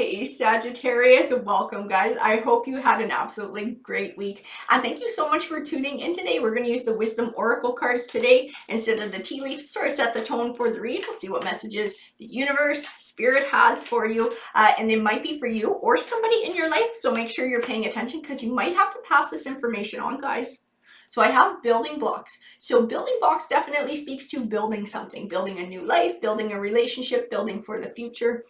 Hey Sagittarius, welcome guys. I hope you had an absolutely great week. And thank you so much for tuning in today. We're going to use the Wisdom Oracle cards today instead of the tea leaf to sort of set the tone for the read. We'll see what messages the universe, spirit has for you. And they might be for you or somebody in your life. So make sure you're paying attention because you might have to pass this information on, guys. So I have building blocks. So building blocks definitely speaks to building something, building a new life, building a relationship, building for the future.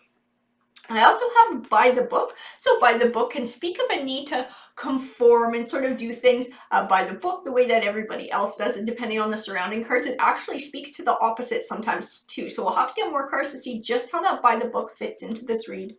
I also have by the book. So by the book can speak of a need to conform and sort of do things by the book the way that everybody else does, and depending on the surrounding cards, it actually speaks to the opposite sometimes too. So we'll have to get more cards to see just how that by the book fits into this read.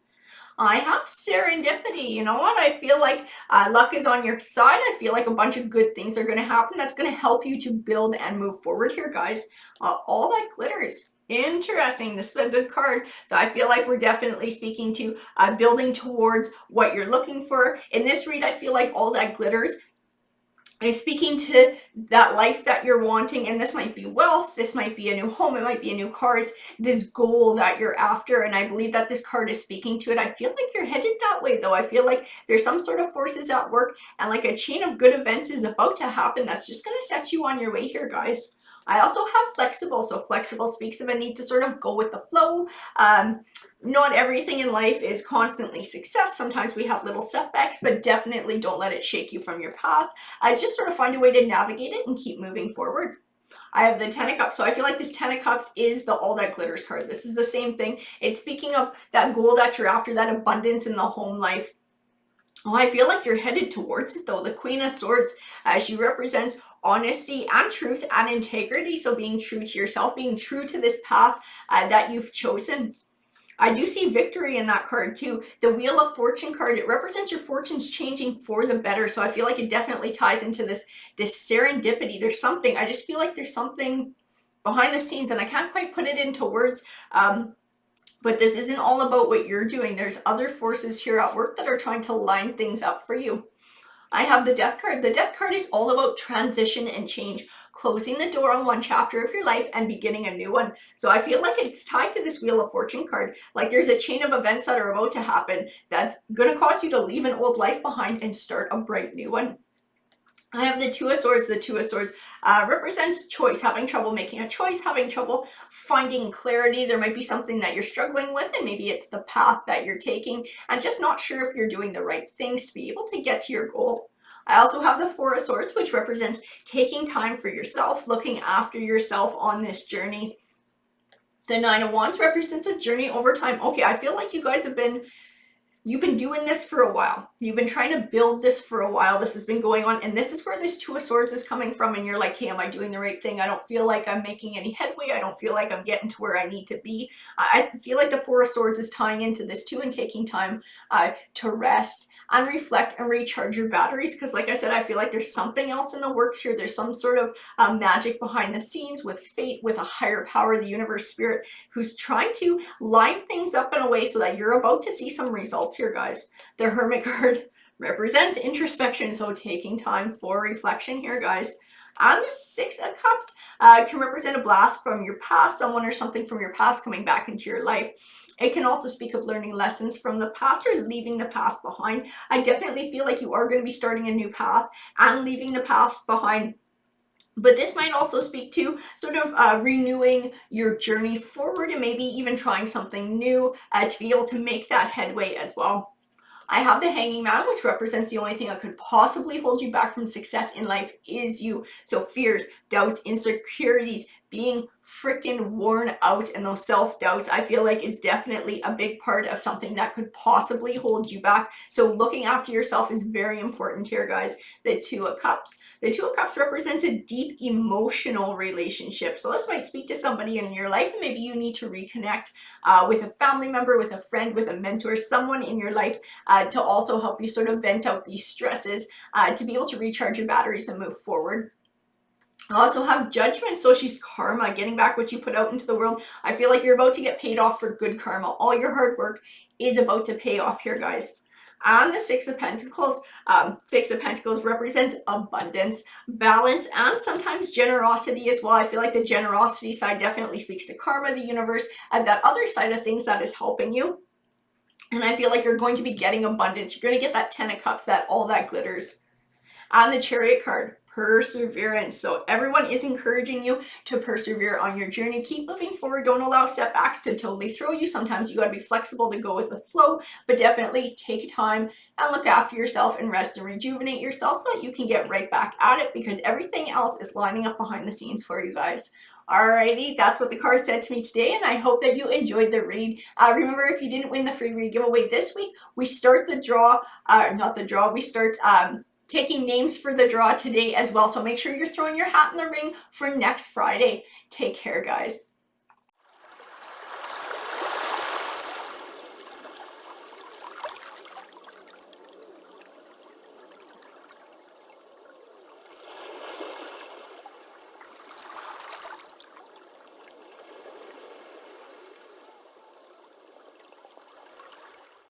I have serendipity. You know what? I feel like luck is on your side. I feel like a bunch of good things are going to happen. That's going to help you to build and move forward here, guys. All that glitters. Interesting. This is a good card. So I feel like we're definitely speaking to building towards what you're looking for. In this read, I feel like all that glitters is speaking to that life that you're wanting, and this might be wealth, this might be a new home, it might be a new car. It's this goal that you're after, and I believe that this card is speaking to it. I feel like you're headed that way though. I feel like there's some sort of forces at work, and like a chain of good events is about to happen that's just going to set you on your way here, guys. I also have flexible. So flexible speaks of a need to sort of go with the flow. Not everything in life is constantly success. Sometimes we have little setbacks, but definitely don't let it shake you from your path. Just sort of find a way to navigate it and keep moving forward. I have the Ten of Cups. So I feel like this Ten of Cups is the All That Glitters card. This is the same thing. It's speaking of that goal that you're after, that abundance in the home life. Oh, I feel like you're headed towards it though. The Queen of Swords, she represents honesty and truth and integrity. So being true to yourself, being true to this path that you've chosen. I do see victory in that card too. The Wheel of Fortune card, it represents your fortunes changing for the better. So I feel like it definitely ties into this serendipity. There's something, I just feel like there's something behind the scenes and I can't quite put it into words. But this isn't all about what you're doing. There's other forces here at work that are trying to line things up for you. I have the Death card. The Death card is all about transition and change, closing the door on one chapter of your life and beginning a new one. So I feel like it's tied to this Wheel of Fortune card. Like there's a chain of events that are about to happen that's going to cause you to leave an old life behind and start a bright new one. I have the Two of Swords. The Two of Swords represents choice, having trouble making a choice, having trouble finding clarity. There might be something that you're struggling with, and maybe it's the path that you're taking, and just not sure if you're doing the right things to be able to get to your goal. I also have the Four of Swords, which represents taking time for yourself, looking after yourself on this journey. The Nine of Wands represents a journey over time. Okay, I feel like you guys have been You've been doing this for a while. You've been trying to build this for a while. This has been going on. And this is where this Two of Swords is coming from. And you're like, hey, am I doing the right thing? I don't feel like I'm making any headway. I don't feel like I'm getting to where I need to be. I feel like the Four of Swords is tying into this too and taking time to rest and reflect and recharge your batteries. Because like I said, I feel like there's something else in the works here. There's some sort of magic behind the scenes with fate, with a higher power, the universe, spirit, who's trying to line things up in a way so that you're about to see some results here, guys. The Hermit card represents introspection, so taking time for reflection here, guys. And the Six of Cups can represent a blast from your past, someone or something from your past coming back into your life. It can also speak of learning lessons from the past or leaving the past behind. I definitely feel like you are going to be starting a new path and leaving the past behind. But this might also speak to sort of renewing your journey forward and maybe even trying something new to be able to make that headway as well. I have the Hanging Man, which represents the only thing that could possibly hold you back from success in life is you. So fears, doubts, insecurities, being freaking worn out, and those self-doubts I feel like is definitely a big part of something that could possibly hold you back. So looking after yourself is very important here, guys. The Two of Cups. The Two of Cups represents a deep emotional relationship. So this might speak to somebody in your life, and maybe you need to reconnect with a family member, with a friend, with a mentor, someone in your life to also help you sort of vent out these stresses to be able to recharge your batteries and move forward. I also have Judgment, so she's karma, getting back what you put out into the world. I feel like you're about to get paid off for good karma. All your hard work is about to pay off here, guys. And the Six of Pentacles. Six of Pentacles represents abundance, balance, and sometimes generosity as well. I feel like the generosity side definitely speaks to karma, the universe, and that other side of things that is helping you. And I feel like you're going to be getting abundance. You're going to get that 10 of cups, that all that glitters. On the Chariot card, perseverance. So everyone is encouraging you to persevere on your journey. Keep moving forward. Don't allow setbacks to totally throw you. Sometimes you got to be flexible to go with the flow, but definitely take time and look after yourself and rest and rejuvenate yourself so that you can get right back at it, because everything else is lining up behind the scenes for you guys. Alrighty, that's what the card said to me today, and I hope that you enjoyed the read. Remember, if you didn't win the free read giveaway this week, we start the draw, not the draw, we start taking names for the draw today as well. So make sure you're throwing your hat in the ring for next Friday. Take care, guys.